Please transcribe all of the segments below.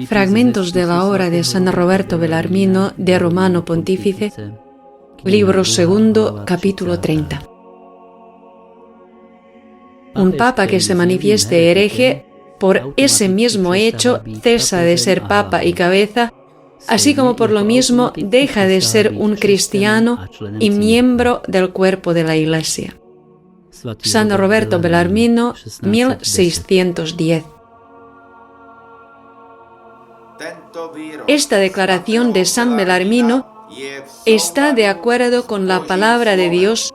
Fragmentos de la obra de San Roberto Bellarmino de Romano Pontífice, libro segundo, capítulo 30. Un papa que se manifieste hereje, por ese mismo hecho cesa de ser papa y cabeza, así como por lo mismo deja de ser un cristiano y miembro del cuerpo de la Iglesia. San Roberto Bellarmino, 1610. Esta declaración de San Bellarmino está de acuerdo con la palabra de Dios,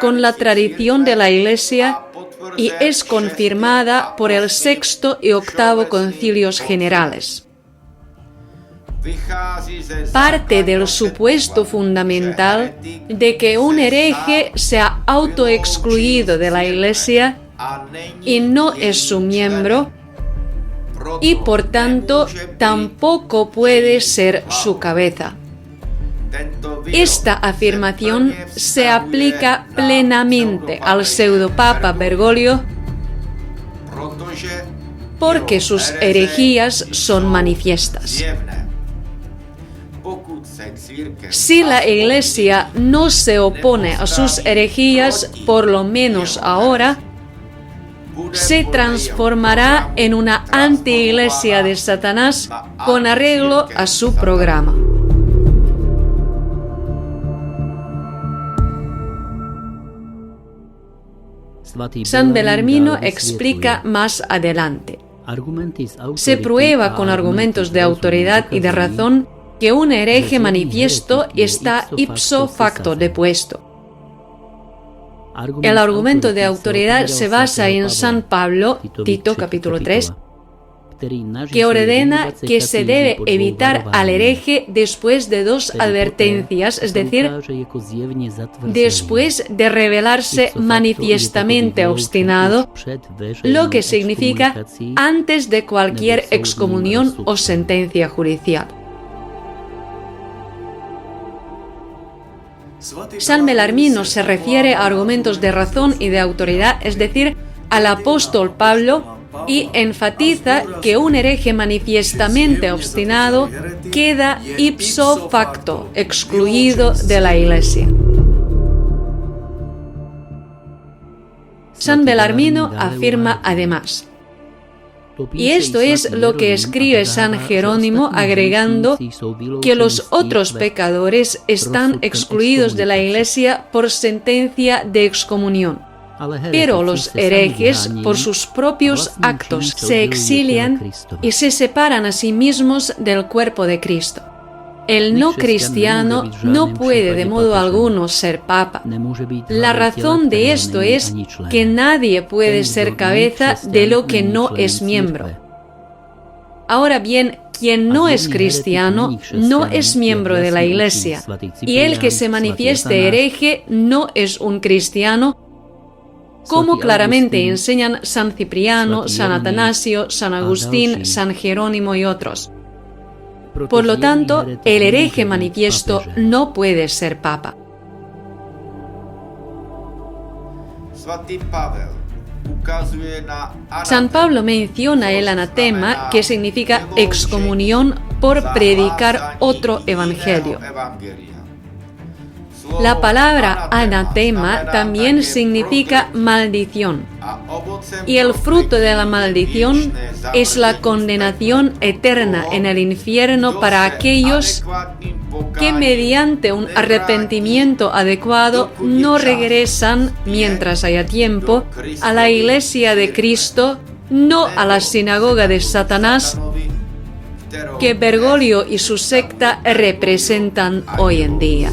con la tradición de la Iglesia y es confirmada por el sexto y octavo concilios generales. Parte del supuesto fundamental de que un hereje se ha autoexcluido de la Iglesia y no es su miembro, y por tanto tampoco puede ser su cabeza. Esta afirmación se aplica plenamente al pseudopapa Bergoglio porque sus herejías son manifiestas. Si la Iglesia no se opone a sus herejías, por lo menos ahora, se transformará en una anti-iglesia de Satanás con arreglo a su programa. San Bellarmino explica más adelante. Se prueba con argumentos de autoridad y de razón que un hereje manifiesto está ipso facto depuesto. El argumento de autoridad se basa en San Pablo, Tito capítulo 3, que ordena que se debe evitar al hereje después de dos advertencias, es decir, después de revelarse manifiestamente obstinado, lo que significa antes de cualquier excomunión o sentencia judicial. San Bellarmino se refiere a argumentos de razón y de autoridad, es decir, al apóstol Pablo, y enfatiza que un hereje manifiestamente obstinado queda ipso facto excluido de la Iglesia. San Bellarmino afirma además, y esto es lo que escribe San Jerónimo agregando que los otros pecadores están excluidos de la Iglesia por sentencia de excomunión, pero los herejes por sus propios actos se exilian y se separan a sí mismos del cuerpo de Cristo. El no cristiano no puede de modo alguno ser papa. La razón de esto es que nadie puede ser cabeza de lo que no es miembro. Ahora bien, quien no es cristiano no es miembro de la Iglesia, y el que se manifieste hereje no es un cristiano, como claramente enseñan San Cipriano, San Atanasio, San Agustín, San Jerónimo y otros. Por lo tanto, el hereje manifiesto no puede ser papa. San Pablo menciona el anatema, que significa excomunión por predicar otro evangelio. La palabra anatema también significa maldición, y el fruto de la maldición es la condenación eterna en el infierno para aquellos que mediante un arrepentimiento adecuado no regresan, mientras haya tiempo, a la Iglesia de Cristo, no a la sinagoga de Satanás que Bergoglio y su secta representan hoy en día.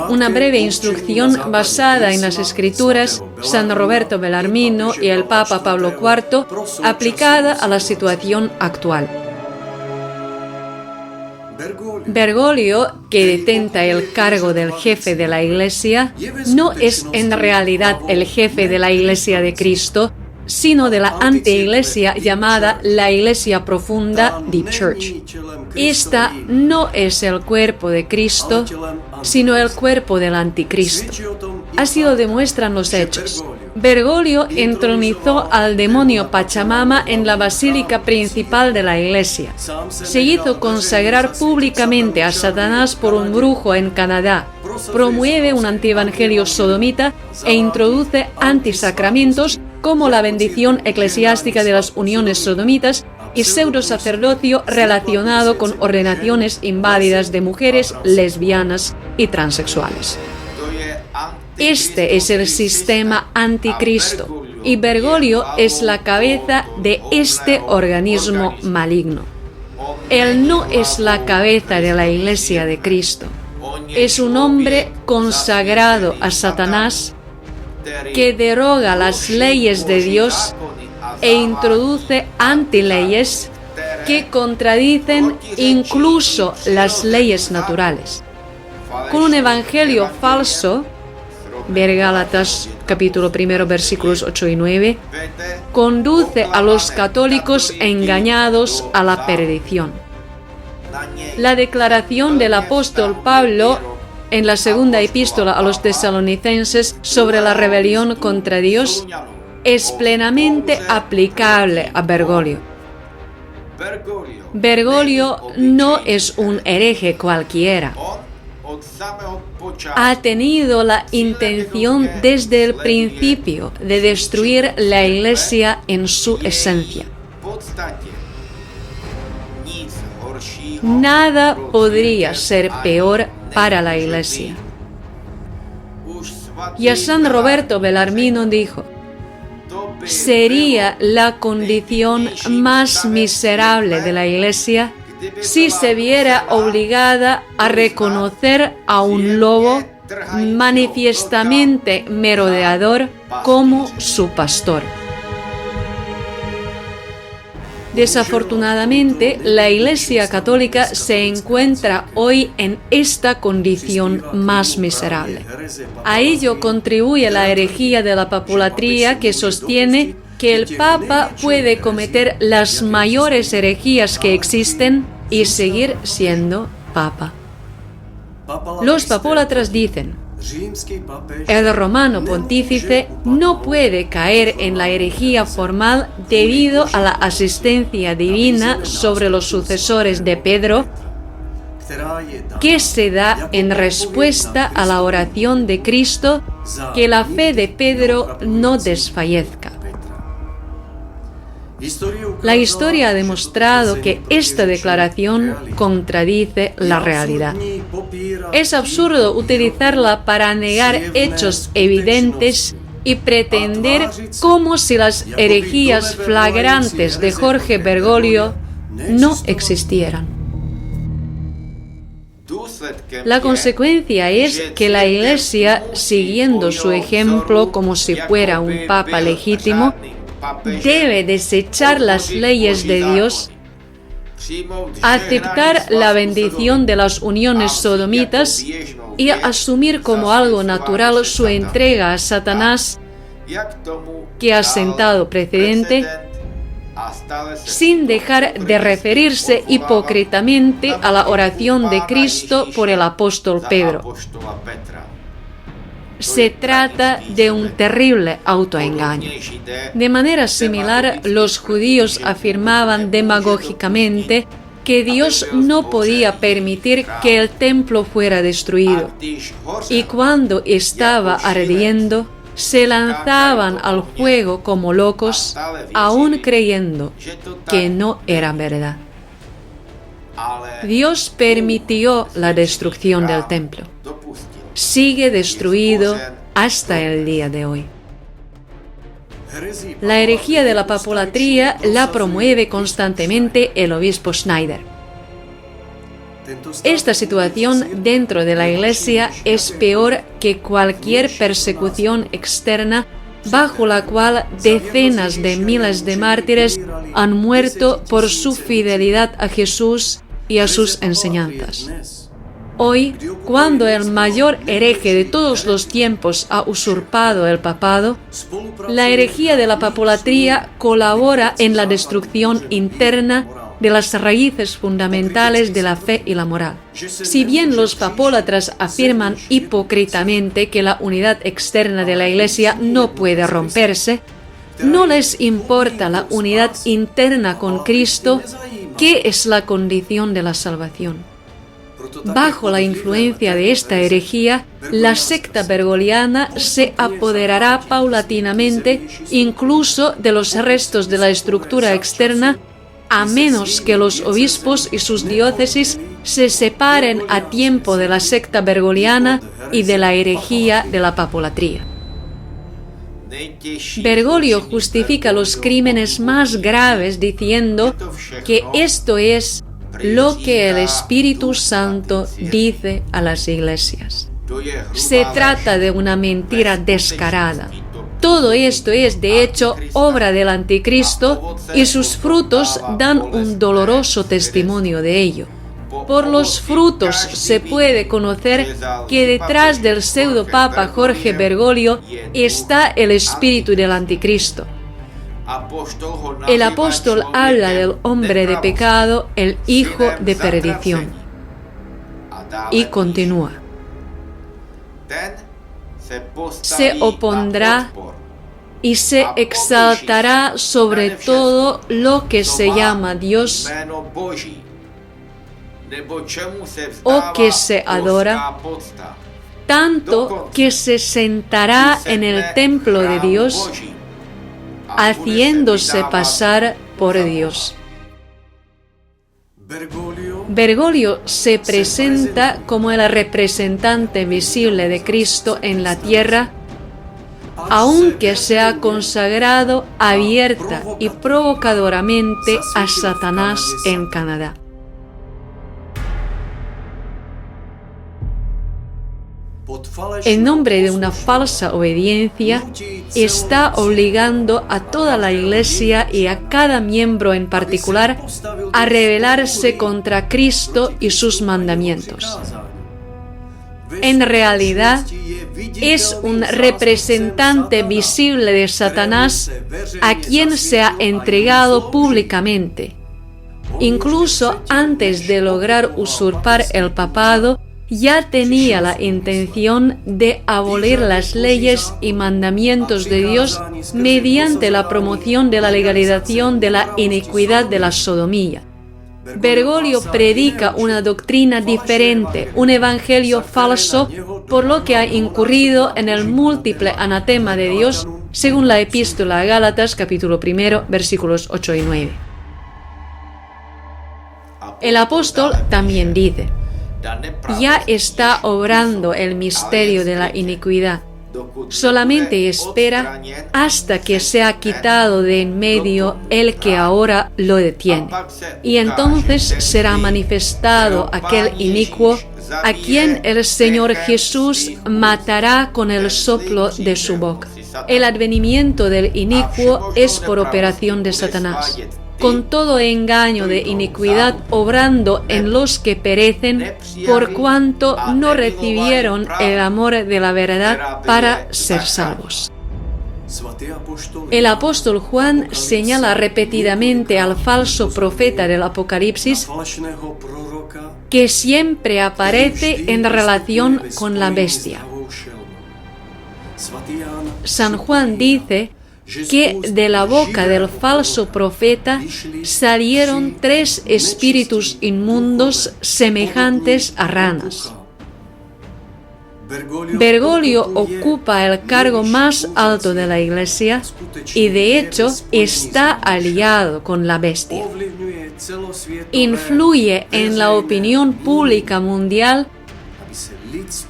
Una breve instrucción basada en las Escrituras, San Roberto Bellarmino y el Papa Pablo IV, aplicada a la situación actual. Bergoglio, que detenta el cargo del jefe de la Iglesia, no es en realidad el jefe de la Iglesia de Cristo, sino de la anti-iglesia llamada la Iglesia Profunda, Deep Church. Esta no es el cuerpo de Cristo, sino el cuerpo del anticristo. Así lo demuestran los hechos. Bergoglio entronizó al demonio Pachamama en la basílica principal de la iglesia. Se hizo consagrar públicamente a Satanás por un brujo en Canadá. Promueve un antievangelio sodomita e introduce antisacramentos como la bendición eclesiástica de las uniones sodomitas y pseudosacerdocio relacionado con ordenaciones inválidas de mujeres lesbianas y transexuales. Este es el sistema anticristo y Bergoglio es la cabeza de este organismo maligno. Él no es la cabeza de la Iglesia de Cristo. Es un hombre consagrado a Satanás que deroga las leyes de Dios e introduce antileyes que contradicen incluso las leyes naturales. Con un evangelio falso, ver Gálatas capítulo 1 versículos 8 y 9, conduce a los católicos engañados a la perdición. La declaración del apóstol Pablo en la segunda epístola a los tesalonicenses sobre la rebelión contra Dios es plenamente aplicable a Bergoglio. Bergoglio no es un hereje cualquiera. Ha tenido la intención desde el principio de destruir la Iglesia en su esencia. Nada podría ser peor para la Iglesia. Y San Roberto Bellarmino dijo: sería la condición más miserable de la Iglesia si se viera obligada a reconocer a un lobo manifiestamente merodeador como su pastor. Desafortunadamente, la Iglesia Católica se encuentra hoy en esta condición más miserable. A ello contribuye la herejía de la papulatría, que sostiene que el Papa puede cometer las mayores herejías que existen y seguir siendo Papa. Los papólatras dicen: el romano pontífice no puede caer en la herejía formal debido a la asistencia divina sobre los sucesores de Pedro, que se da en respuesta a la oración de Cristo, que la fe de Pedro no desfallezca. La historia ha demostrado que esta declaración contradice la realidad. Es absurdo utilizarla para negar hechos evidentes y pretender como si las herejías flagrantes de Jorge Bergoglio no existieran. La consecuencia es que la Iglesia, siguiendo su ejemplo como si fuera un papa legítimo, debe desechar las leyes de Dios, aceptar la bendición de las uniones sodomitas y asumir como algo natural su entrega a Satanás, que ha sentado precedente, sin dejar de referirse hipócritamente a la oración de Cristo por el apóstol Pedro. Se trata de un terrible autoengaño. De manera similar, los judíos afirmaban demagógicamente que Dios no podía permitir que el templo fuera destruido, y cuando estaba ardiendo, se lanzaban al fuego como locos, aún creyendo que no era verdad. Dios permitió la destrucción del templo. Sigue destruido hasta el día de hoy. La herejía de la papulatría la promueve constantemente el obispo Schneider. Esta situación dentro de la Iglesia es peor que cualquier persecución externa bajo la cual decenas de miles de mártires han muerto por su fidelidad a Jesús y a sus enseñanzas. Hoy, cuando el mayor hereje de todos los tiempos ha usurpado el papado, la herejía de la papulatría colabora en la destrucción interna de las raíces fundamentales de la fe y la moral. Si bien los papólatras afirman hipócritamente que la unidad externa de la Iglesia no puede romperse, no les importa la unidad interna con Cristo, que es la condición de la salvación. Bajo la influencia de esta herejía, la secta bergoliana se apoderará paulatinamente incluso de los restos de la estructura externa, a menos que los obispos y sus diócesis se separen a tiempo de la secta bergoliana y de la herejía de la papolatría. Bergoglio justifica los crímenes más graves diciendo que esto es lo que el Espíritu Santo dice a las iglesias. Se trata de una mentira descarada. Todo esto es, de hecho, obra del Anticristo y sus frutos dan un doloroso testimonio de ello. Por los frutos se puede conocer que detrás del pseudopapa Jorge Bergoglio está el espíritu del Anticristo. El apóstol habla del hombre de pecado, el hijo de perdición. Y continúa. Se opondrá y se exaltará sobre todo lo que se llama Dios o que se adora, tanto que se sentará en el templo de Dios, haciéndose pasar por Dios. Bergoglio se presenta como el representante visible de Cristo en la tierra, aunque se ha consagrado abierta y provocadoramente a Satanás en Canadá. En nombre de una falsa obediencia, está obligando a toda la Iglesia y a cada miembro en particular a rebelarse contra Cristo y sus mandamientos. En realidad, es un representante visible de Satanás a quien se ha entregado públicamente. Incluso antes de lograr usurpar el papado, ya tenía la intención de abolir las leyes y mandamientos de Dios mediante la promoción de la legalización de la iniquidad de la sodomía. Bergoglio predica una doctrina diferente, un evangelio falso, por lo que ha incurrido en el múltiple anatema de Dios, según la epístola a Gálatas, capítulo 1, versículos 8 y 9. El apóstol también dice: ya está obrando el misterio de la iniquidad. Solamente espera hasta que sea quitado de en medio el que ahora lo detiene. Y entonces será manifestado aquel inicuo a quien el Señor Jesús matará con el soplo de su boca. El advenimiento del inicuo es por operación de Satanás, con todo engaño de iniquidad obrando en los que perecen, por cuanto no recibieron el amor de la verdad para ser salvos. El apóstol Juan señala repetidamente al falso profeta del Apocalipsis que siempre aparece en relación con la bestia. San Juan dice que de la boca del falso profeta salieron 3 espíritus inmundos semejantes a ranas. Bergoglio ocupa el cargo más alto de la Iglesia y de hecho está aliado con la bestia. Influye en la opinión pública mundial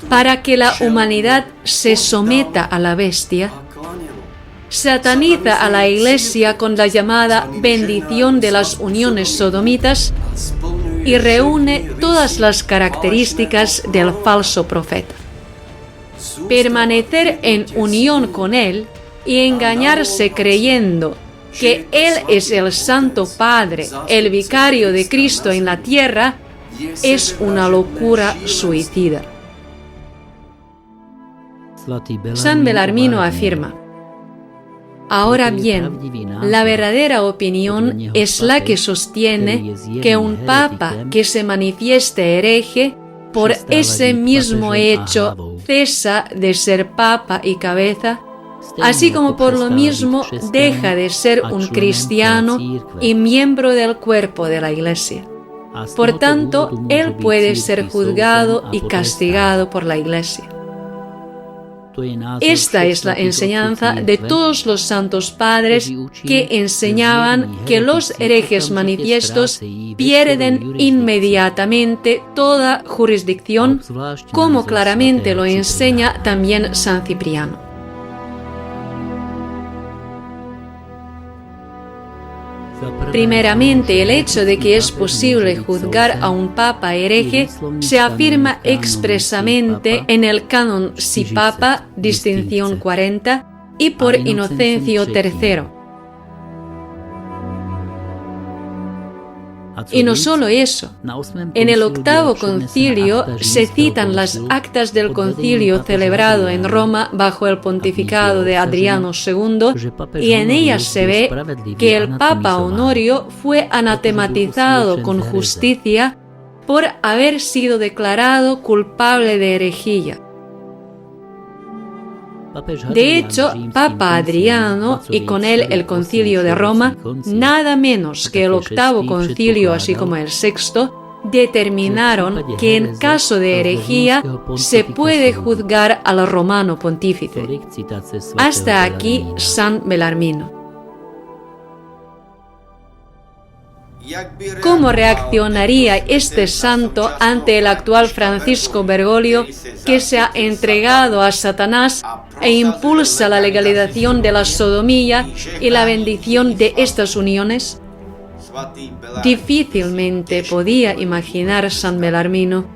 para que la humanidad se someta a la bestia. Sataniza a la Iglesia con la llamada bendición de las uniones sodomitas y reúne todas las características del falso profeta. Permanecer en unión con él y engañarse creyendo que él es el Santo Padre, el vicario de Cristo en la tierra, es una locura suicida. San Belarmino afirma: Ahora bien, la verdadera opinión es la que sostiene que un papa que se manifieste hereje, por ese mismo hecho cesa de ser papa y cabeza, así como por lo mismo deja de ser un cristiano y miembro del cuerpo de la Iglesia. Por tanto, él puede ser juzgado y castigado por la Iglesia. Esta es la enseñanza de todos los santos padres que enseñaban que los herejes manifiestos pierden inmediatamente toda jurisdicción, como claramente lo enseña también San Cipriano. Primeramente, el hecho de que es posible juzgar a un papa hereje se afirma expresamente en el canon Si Papa, distinción 40, y por Inocencio III. Y no solo eso, en el octavo concilio se citan las actas del concilio celebrado en Roma bajo el pontificado de Adriano II, y en ellas se ve que el Papa Honorio fue anatematizado con justicia por haber sido declarado culpable de herejía. De hecho, Papa Adriano y con él el concilio de Roma, nada menos que el octavo concilio así como el sexto, determinaron que en caso de herejía se puede juzgar al romano pontífice. Hasta aquí San Belarmino. ¿Cómo reaccionaría este santo ante el actual Francisco Bergoglio, que se ha entregado a Satanás e impulsa la legalización de la sodomía y la bendición de estas uniones? Difícilmente podía imaginar San Belarmino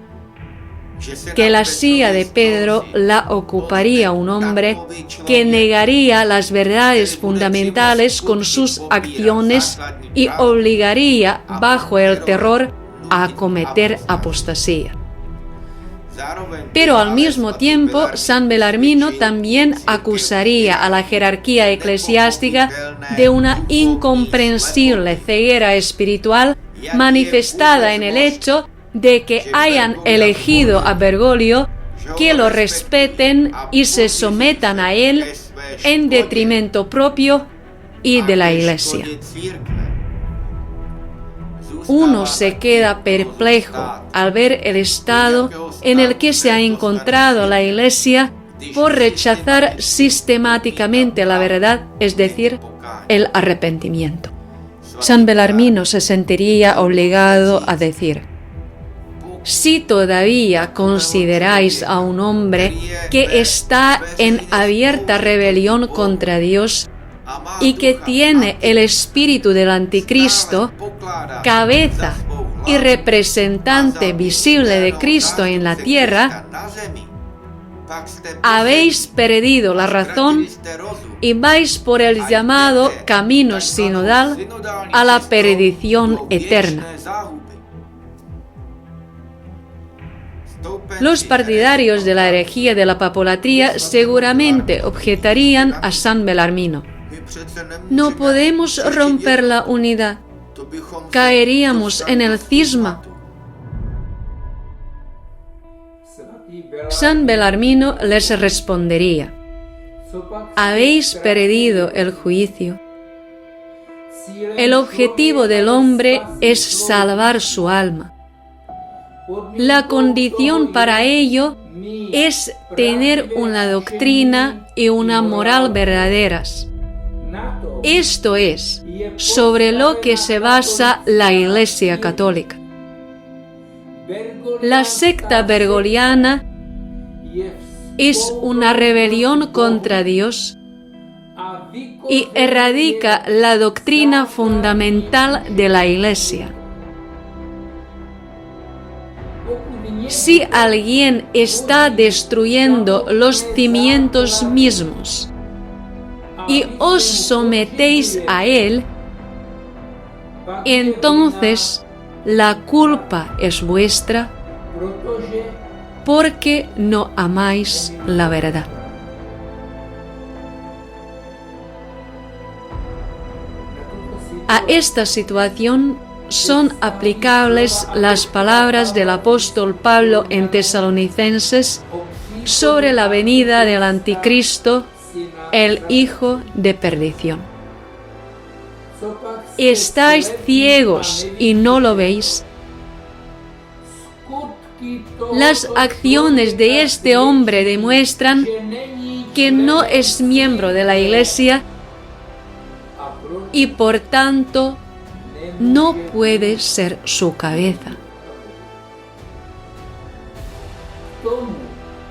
que la silla de Pedro la ocuparía un hombre que negaría las verdades fundamentales con sus acciones y obligaría bajo el terror a cometer apostasía. Pero al mismo tiempo, San Belarmino también acusaría a la jerarquía eclesiástica de una incomprensible ceguera espiritual manifestada en el hecho de que hayan elegido a Bergoglio, que lo respeten y se sometan a él en detrimento propio y de la Iglesia. Uno se queda perplejo al ver el estado en el que se ha encontrado la Iglesia por rechazar sistemáticamente la verdad, es decir, el arrepentimiento. San Belarmino se sentiría obligado a decir: si todavía consideráis a un hombre que está en abierta rebelión contra Dios y que tiene el espíritu del anticristo, cabeza y representante visible de Cristo en la tierra, habéis perdido la razón y vais por el llamado camino sinodal a la perdición eterna. Los partidarios de la herejía de la papolatría seguramente objetarían a San Belarmino: no podemos romper la unidad, caeríamos en el cisma. San Belarmino les respondería: habéis perdido el juicio. El objetivo del hombre es salvar su alma. La condición para ello es tener una doctrina y una moral verdaderas. Esto es sobre lo que se basa la Iglesia Católica. La secta bergogliana es una rebelión contra Dios y erradica la doctrina fundamental de la Iglesia. Si alguien está destruyendo los cimientos mismos y os sometéis a él, entonces la culpa es vuestra porque no amáis la verdad. A esta situación son aplicables las palabras del apóstol Pablo en Tesalonicenses sobre la venida del Anticristo, el hijo de perdición. ¿Estáis ciegos y no lo veis? Las acciones de este hombre demuestran que no es miembro de la Iglesia y por tanto no puede ser su cabeza.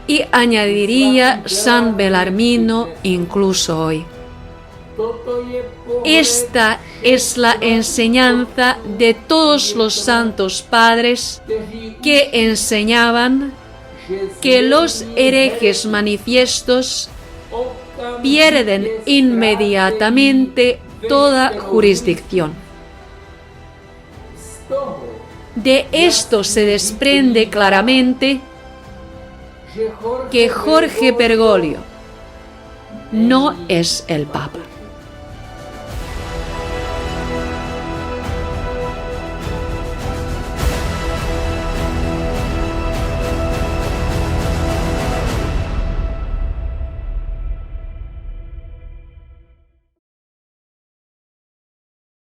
Y añadiría San Belarmino incluso hoy. Esta es la enseñanza de todos los santos padres que enseñaban que los herejes manifiestos pierden inmediatamente toda jurisdicción. De esto se desprende claramente que Jorge Bergoglio no es el Papa.